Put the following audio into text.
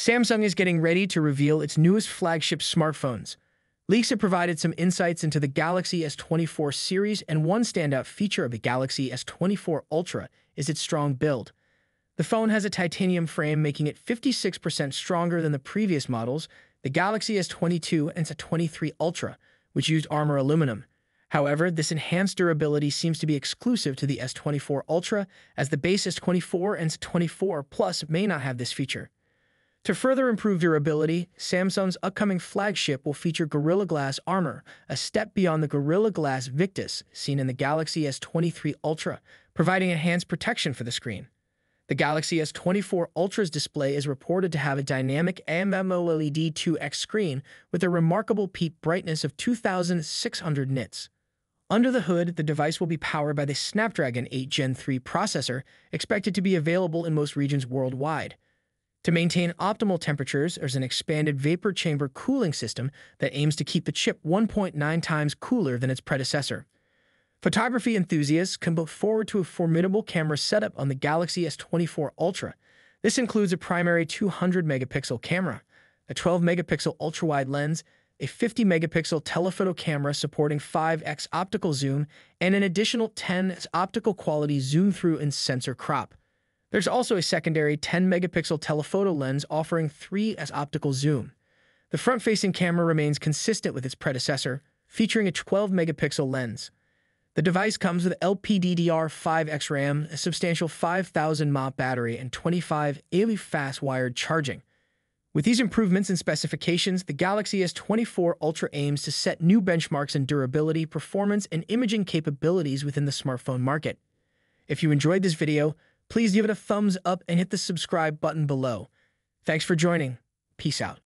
Samsung is getting ready to reveal its newest flagship smartphones. Leaks have provided some insights into the Galaxy S24 series, and one standout feature of the Galaxy S24 Ultra is its strong build. The phone has a titanium frame, making it 56% stronger than the previous models, the Galaxy S22 and S23 Ultra, which used armor aluminum. However, this enhanced durability seems to be exclusive to the S24 Ultra, as the base S24 and S24 Plus may not have this feature. To further improve durability, Samsung's upcoming flagship will feature Gorilla Glass armor, a step beyond the Gorilla Glass Victus seen in the Galaxy S23 Ultra, providing enhanced protection for the screen. The Galaxy S24 Ultra's display is reported to have a dynamic AMOLED 2X screen with a remarkable peak brightness of 2,600 nits. Under the hood, the device will be powered by the Snapdragon 8 Gen 3 processor, expected to be available in most regions worldwide. To maintain optimal temperatures, there's an expanded vapor chamber cooling system that aims to keep the chip 1.9 times cooler than its predecessor. Photography enthusiasts can look forward to a formidable camera setup on the Galaxy S24 Ultra. This includes a primary 200-megapixel camera, a 12-megapixel ultra-wide lens, a 50-megapixel telephoto camera supporting 5x optical zoom, and an additional 10x optical quality zoom-through and sensor crop. There's also a secondary 10-megapixel telephoto lens offering 3x optical zoom. The front-facing camera remains consistent with its predecessor, featuring a 12-megapixel lens. The device comes with LPDDR5X RAM, a substantial 5,000 mAh battery, and 25 AV fast wired charging. With these improvements and specifications, the Galaxy S24 Ultra aims to set new benchmarks in durability, performance, and imaging capabilities within the smartphone market. If you enjoyed this video, please give it a thumbs up and hit the subscribe button below. Thanks for joining. Peace out.